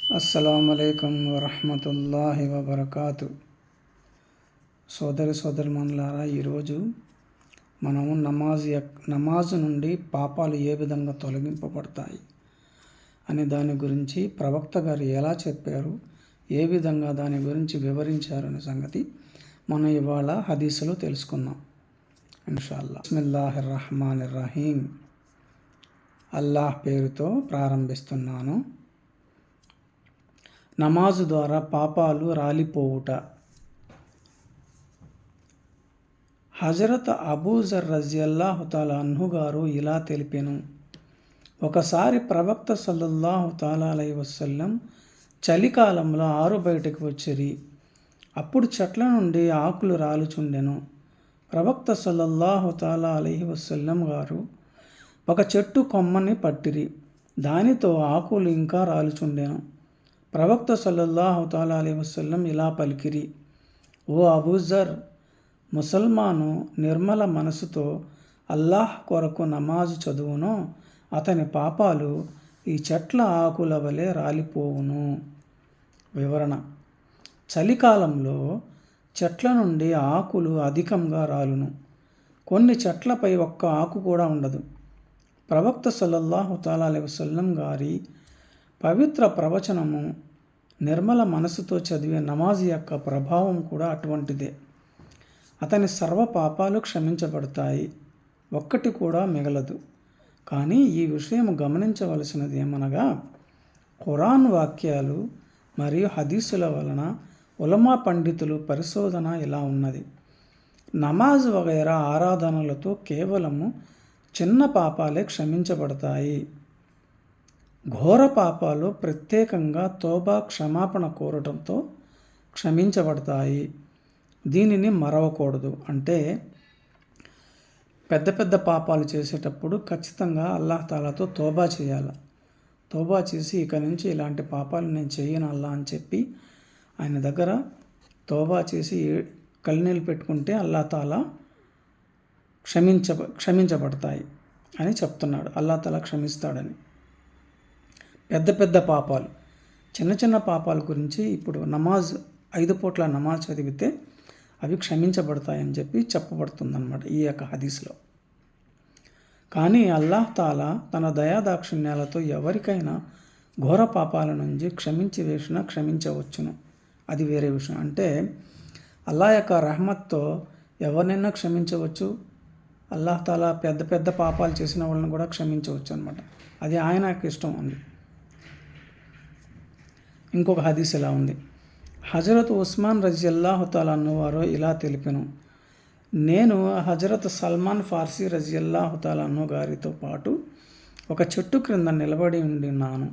అస్సలాముఅలైకుం వరహ్మతుల్లాహి వబర్కాతు. సోదరిమణులారా, ఈరోజు మనము నమాజు నుండి పాపాలు ఏ విధంగా తొలగింపబడతాయి అనే దాని గురించి ప్రవక్త గారు ఎలా చెప్పారు, ఏ విధంగా దాని గురించి వివరించారు అనే సంగతి మనం ఇవాళ హదీసులో తెలుసుకుందాం ఇన్షాల్లా. బిస్మిల్లాహిర్ రహ్మానిర్ రహీం. అల్లాహ్ పేరుతో ప్రారంభిస్తున్నాను. నమాజు ద్వారా పాపాలు రాలిపోవుట. హజరత్ అబూజర్ రజియల్లాహు తాలా అన్హు గారు ఇలా తెలిపెను. ఒకసారి ప్రవక్త సల్లల్లాహు తాలా అలైహి వసల్లం చలికాలంలో ఆరు బయటకు వచ్చిరి. అప్పుడు చెట్ల నుండి ఆకులు రాలుచుండెను. ప్రవక్త సల్లల్లాహు తాలా అలైహి వసల్లం గారు ఒక చెట్టు కొమ్మని పట్టిరి. దానితో ఆకులు ఇంకా రాలుచుండెను. ప్రవక్త సల్లల్లాహు తాలా అలైహి వసల్లం ఇలా పలికిరి: ఓ అబూజర్, ముసల్మాను నిర్మల మనసుతో అల్లాహ్ కొరకు నమాజు చదువునో అతని పాపాలు ఈ చెట్ల ఆకుల వలె రాలిపోవును. వివరణ: చలికాలంలో చెట్ల నుండి ఆకులు అధికంగా రాలును. కొన్ని చెట్లపై ఒక్క ఆకు కూడా ఉండదు. ప్రవక్త సల్లల్లాహు తాలా అలైహి వసల్లం గారి పవిత్ర ప్రవచనము, నిర్మల మనసుతో చదివే నమాజు యొక్క ప్రభావం కూడా అటువంటిదే. అతని సర్వ పాపాలు క్షమించబడతాయి, ఒక్కటి కూడా మిగలదు. కానీ ఈ విషయం గమనించవలసినది ఏమనగా, ఖురాన్ వాక్యాలు మరియు హదీసుల వలన ఉలమా పండితులు పరిశోధన ఇలా ఉన్నది: నమాజ్ వగైరా ఆరాధనలతో కేవలము చిన్న పాపాలే క్షమించబడతాయి. ఘోర పాపాలు ప్రత్యేకంగా తోబా క్షమాపణ కోరటంతో క్షమించబడతాయి. దీనిని మరవకూడదు. అంటే పెద్ద పెద్ద పాపాలు చేసేటప్పుడు ఖచ్చితంగా అల్లాహ్ తాలాతో తోబా చేయాలి. తోబా చేసి ఇక నుంచి ఇలాంటి పాపాలు నేను చేయను అల్లా అని చెప్పి ఆయన దగ్గర తోబా చేసి కళ్ళనీళ్ళు పెట్టుకుంటే అల్లాహ్ తాలా క్షమించబడతాయి అని చెప్తున్నాడు. అల్లాహ్ తాలా క్షమిస్తాడని. పెద్ద పెద్ద పాపాలు, చిన్న చిన్న పాపాల గురించి ఇప్పుడు 5 పూట్ల నమాజ్ చదివితే అవి క్షమించబడతాయని చెప్పి చెప్పబడుతుందన్నమాట ఈ యొక్క హదీస్లో. కానీ అల్లాహ్ తాలా తన దయాదాక్షిణ్యాలతో ఎవరికైనా ఘోర పాపాల నుంచి క్షమించి వేసినా క్షమించవచ్చును. అది వేరే విషయం. అంటే అల్లాహ్ యొక్క రహమత్తో ఎవరినైనా క్షమించవచ్చు. అల్లాహ్ తాలా పెద్ద పెద్ద పాపాలు చేసిన వాళ్ళని కూడా క్షమించవచ్చు అనమాట. అది ఆయన యొక్క ఇష్టం ఉంది. ఇంకొక హదీస్ ఇలా ఉంది: హజరత్ ఉస్మాన్ రజియల్లాహు తాలా అన్నవారు ఇలా తెలిపెను. నేను హజరత్ సల్మాన్ ఫార్సీ రజియల్లాహు తాలా అన్ను గారితో పాటు ఒక చెట్టు క్రింద నిలబడి ఉండినాను.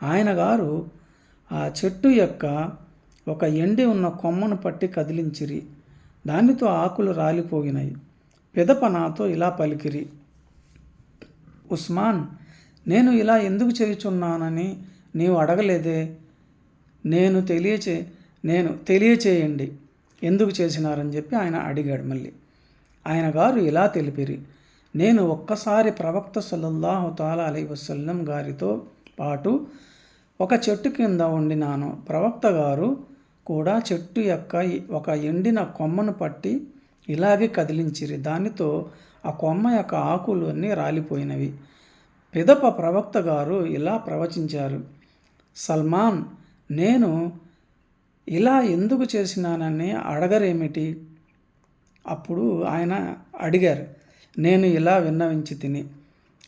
ఆయన గారు ఆ చెట్టు యొక్క ఒక ఎండి ఉన్న కొమ్మను పట్టి కదిలించిరి. దానితో ఆకులు రాలిపోయినాయి. పిదప నాతో ఇలా పలికిరి: ఉస్మాన్, నేను ఇలా ఎందుకు చేయుచున్నానని నీవు అడగలేదే? నేను తెలియచేయండి ఎందుకు చేసినారని చెప్పి ఆయన అడిగాడు. మళ్ళీ ఆయన గారు ఇలా తెలిపిరి: నేను ఒక్కసారి ప్రవక్త సల్లల్లాహు తాలా అలైహి వసల్లం గారితో పాటు ఒక చెట్టు కింద ఉండినాను. ప్రవక్త గారు కూడా చెట్టు యొక్క ఒక ఎండిన కొమ్మను పట్టి ఇలాగే కదిలించిరి. దానితో ఆ కొమ్మ యొక్క ఆకులు అన్నీ రాలిపోయినవి. పిదప ప్రవక్త గారు ఇలా ప్రవచించారు: సల్మాన్, నేను ఇలా ఎందుకు చేసినానని అడగరేమిటి? అప్పుడు ఆయన అడిగారు: నేను ఇలా విన్నవించి తిని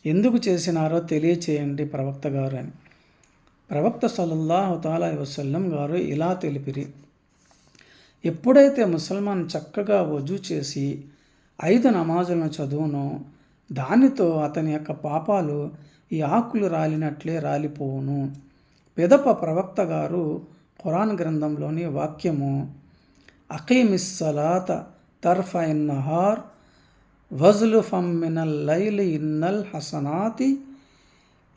ఎందుకు చేసినారో తెలియచేయండి ప్రవక్త గారు అని. ప్రవక్త సల్లల్లాహు తాలా అలైహి వసల్లం గారు ఇలా తెలిపిరి: ఎప్పుడైతే ముసల్మాన్ చక్కగా వజూ చేసి 5 నమాజులను చదువునో దానితో అతని యొక్క పాపాలు ఈ ఆకులు రాలినట్లే రాలిపోవును. పిదప ప్రవక్త గారు ఖురాన్ గ్రంథంలోని వాక్యము అకీమిస్ సలాత తర్ఫైన్ నహార్ వజ్లు ఫమ్ మినల్ లైలి ఇన్నల్ హసనాతి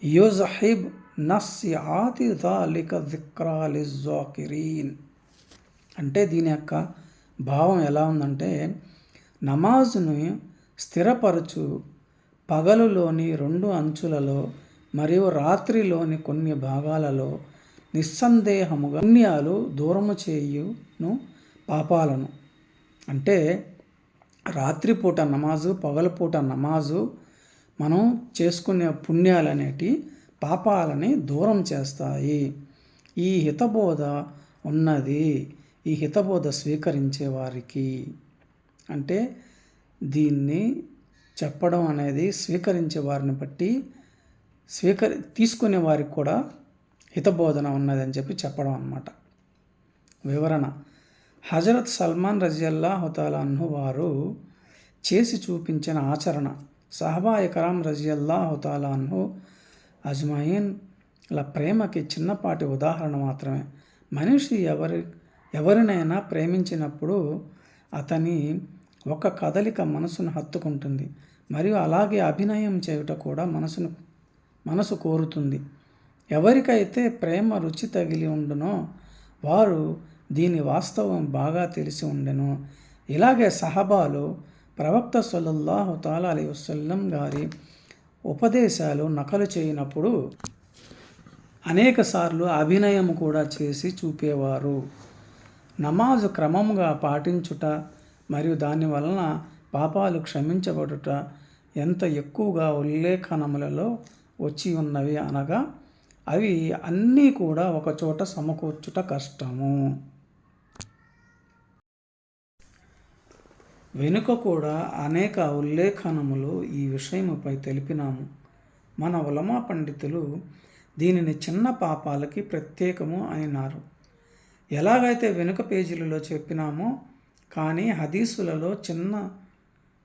యుజ్హిబ్ నస్సిఆతి ज़ालिक ज़िक्రా లిజ్జాకిరీన్. అంటే దీని యొక్క భావం ఎలా ఉందంటే, నమాజును స్థిరపరచు పగలులోని 2 అంచులలో మరియు రాత్రిలోని కొన్ని భాగాలలో నిస్సందేహముగా పుణ్యాలు దూరము చేయును పాపాలను. అంటే రాత్రిపూట నమాజు, పగలపూట నమాజు మనం చేసుకునే పుణ్యాలు అనేటి పాపాలని దూరం చేస్తాయి. ఈ హితబోధ ఉన్నది ఈ హితబోధ స్వీకరించే వారికి. అంటే దీన్ని చెప్పడం అనేది స్వీకరించే వారిని బట్టి తీసుకునే వారికి కూడా హితబోధన ఉన్నదని చెప్పి చెప్పడం అన్నమాట. వివరణ: హజరత్ సల్మాన్ రజియల్లాహు తాలా అన్హు వారు చేసి చూపించిన ఆచరణ సహబాయ కరాం రజియల్లాహు తాలా అన్హు అజ్మాయిన్ల ప్రేమకి చిన్నపాటి ఉదాహరణ మాత్రమే. మనిషి ఎవరినైనా ప్రేమించినప్పుడు అతని ఒక కదలిక మనసును హత్తుకుంటుంది, మరియు అలాగే అభినయం చేయుట కూడా మనసు కోరుతుంది. ఎవరికైతే ప్రేమ రుచి తగిలి ఉండునో వారు దీని వాస్తవం బాగా తెలిసి ఉండెను. ఇలాగే సహబాలు ప్రవక్త సల్లల్లాహు తాలా అలైహి వసల్లం గారి ఉపదేశాలు నకలు చేయనప్పుడు అనేకసార్లు అభినయం కూడా చేసి చూపేవారు. నమాజు క్రమంగా పాటించుట మరియు దాని వలన పాపాలు క్షమించబడుట ఎంత ఎక్కువగా ఉల్లేఖనములలో వచ్చి ఉన్నవి అనగా అవి అన్నీ కూడా ఒకచోట సమకూర్చుట కష్టము. వెనుక కూడా అనేక ఉల్లేఖనములు ఈ విషయముపై తెలిపినాము. మన ఉలమా పండితులు దీనిని చిన్న పాపాలకి ప్రత్యేకము అన్నారు. ఎలాగైతే వెనుక పేజీలలో చెప్పినామో, కానీ హదీసులలో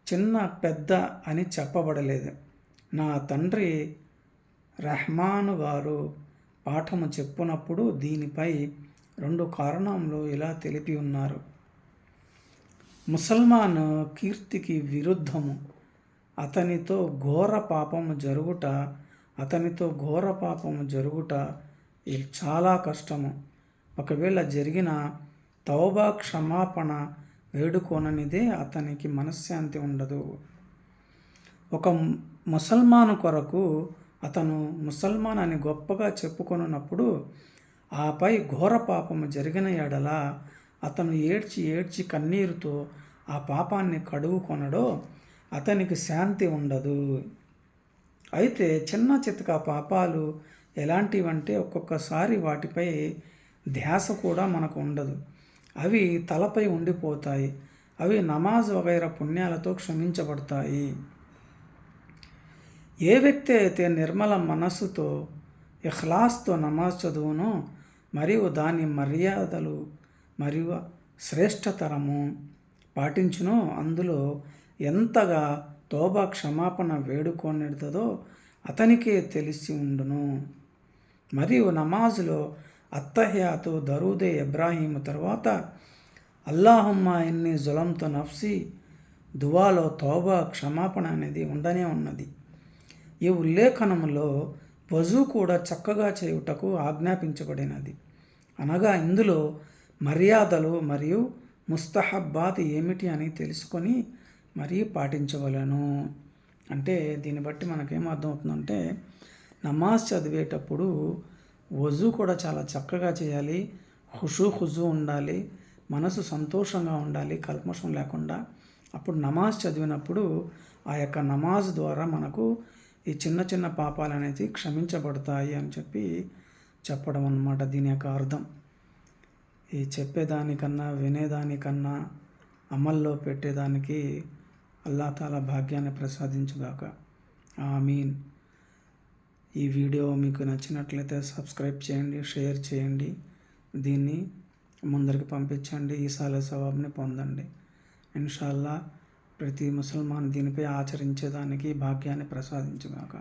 చిన్న పెద్ద అని చెప్పబడలేదు. నా తండ్రి రెహమాను గారు పాఠము చెప్పునప్పుడు దీనిపై 2 కారణములు ఇలా తెలిపి ఉన్నారు. ముసల్మాన్ కీర్తికి విరుద్ధము అతనితో ఘోర పాపము జరుగుట చాలా కష్టము. ఒకవేళ జరిగిన తౌబా క్షమాపణ వేడుకోననిదే అతనికి మనశ్శాంతి ఉండదు. ఒక ముసల్మాను కొరకు అతను ముసల్మాన్ అని గొప్పగా చెప్పుకొనున్నప్పుడు ఆపై ఘోర పాపము జరిగిన ఎడల అతను ఏడ్చి కన్నీరుతో ఆ పాపాన్ని కడుగుకొనడో అతనికి శాంతి ఉండదు. అయితే చిన్న చితక పాపాలు ఎలాంటివంటే ఒక్కొక్కసారి వాటిపై ధ్యాస కూడా మనకు ఉండదు. అవి తలపై ఉండిపోతాయి. అవి నమాజ్ వగైరా పుణ్యాలతో క్షమించబడతాయి. ఏ వ్యక్తి అయితే నిర్మల మనస్సుతో ఇఖ్లాస్తో నమాజ్ చదువునో మరియు దాని మర్యాదలు మరియు శ్రేష్టతరము పాటించునో అందులో ఎంతగా తోబా క్షమాపణ వేడుకొనిడుతుందో అతనికే తెలిసి ఉండును. మరియు నమాజులో అత్తహియాతు దరూదే ఇబ్రాహీం తర్వాత అల్లాహుమ్మా ఇన్ని జులంతు నఫ్సీ దువాలో తౌబా క్షమాపణ అనేది ఉండనే ఉన్నది. ఈ ఉల్లేఖనములో వజూ కూడా చక్కగా చేయుటకు ఆజ్ఞాపించబడినది. అనగా ఇందులో మర్యాదలు మరియు ముస్తహబ్బాత్ ఏమిటి అని తెలుసుకొని మరీ పాటించవలను. అంటే దీన్ని బట్టి మనకేం అర్థమవుతుందంటే నమాజ్ చదివేటప్పుడు వజూ కూడా చాలా చక్కగా చేయాలి, ఖుజూ ఉండాలి, మనసు సంతోషంగా ఉండాలి, కల్మషం లేకుండా. అప్పుడు నమాజ్ చదివినప్పుడు ఆ యొక్క నమాజ్ ద్వారా మనకు ఈ చిన్న చిన్న పాపాలు అనేది క్షమించబడతాయి అని చెప్పడం అన్నమాట దీని యొక్క అర్థం. ఈ చెప్పేదానికన్నా వినేదానికన్నా అమల్లో పెట్టేదానికి అల్లా తాలా భాగ్యాన్ని ప్రసాదించుగాక. ఆమీన్. ఈ వీడియో మీకు నచ్చినట్లయితే సబ్స్క్రైబ్ చేయండి, షేర్ చేయండి, దీన్ని ముందరికి పంపించండి, ఈసాల సవాబ్ని పొందండి. ఇన్షాల్లా ప్రతి ముసల్మాన్ దీనిపై ఆచరించేదానికి భాగ్యాన్ని ప్రసాదించుగాక.